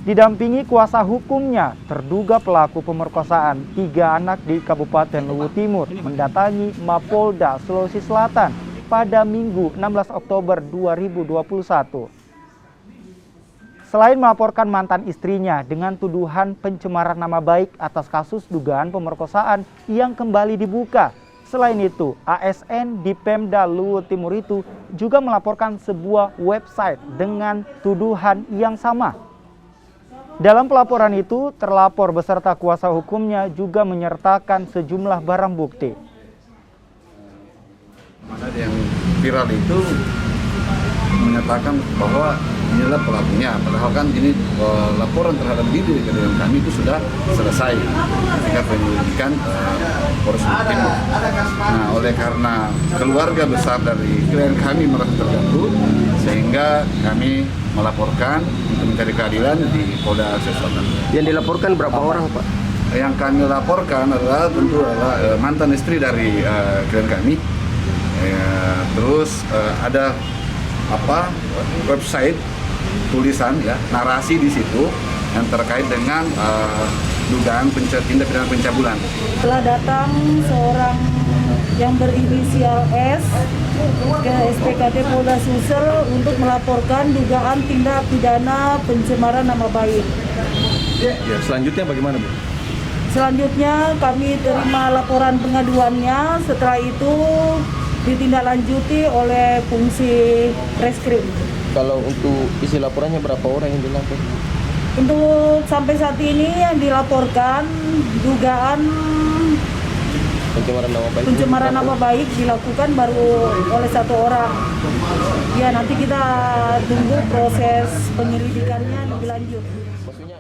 Didampingi kuasa hukumnya, terduga pelaku pemerkosaan 3 anak di Kabupaten Luwu Timur mendatangi Mapolda Sulawesi Selatan pada Minggu 16 Oktober 2021. Selain melaporkan mantan istrinya dengan tuduhan pencemaran nama baik atas kasus dugaan pemerkosaan yang kembali dibuka, selain itu ASN di Pemda Luwu Timur itu juga melaporkan sebuah website dengan tuduhan yang sama. Dalam pelaporan itu, terlapor beserta kuasa hukumnya juga menyertakan sejumlah barang bukti. Mana yang viral itu menyatakan bahwa inilah pelakunya, padahal kan ini laporan terhadap diri klien kami itu sudah selesai ketika penyelidikan Polres Luwu Timur. Nah, oleh karena keluarga besar dari klien kami merasa terganggu, sehingga kami melaporkan untuk mencari keadilan di Polda Sulawesi Selatan. Yang dilaporkan berapa orang, Pak? Yang kami laporkan adalah tentu adalah mantan istri dari klien kami. Terus ada website tulisan ya, narasi di situ yang terkait dengan dugaan tindak pidana pencabulan. Telah datang seorang yang berinisial S ke SPKT Polda Sulsel untuk melaporkan dugaan tindak pidana pencemaran nama baik. Ya, selanjutnya bagaimana, Bu? Selanjutnya kami terima laporan pengaduannya, setelah itu ditindaklanjuti oleh fungsi reskrim. Kalau untuk isi laporannya berapa orang yang dilapor? Untuk sampai saat ini yang dilaporkan dugaan pencemaran nama baik dilakukan baru oleh 1 orang. Ya, nanti kita tunggu proses penyelidikannya lebih lanjut. Maksudnya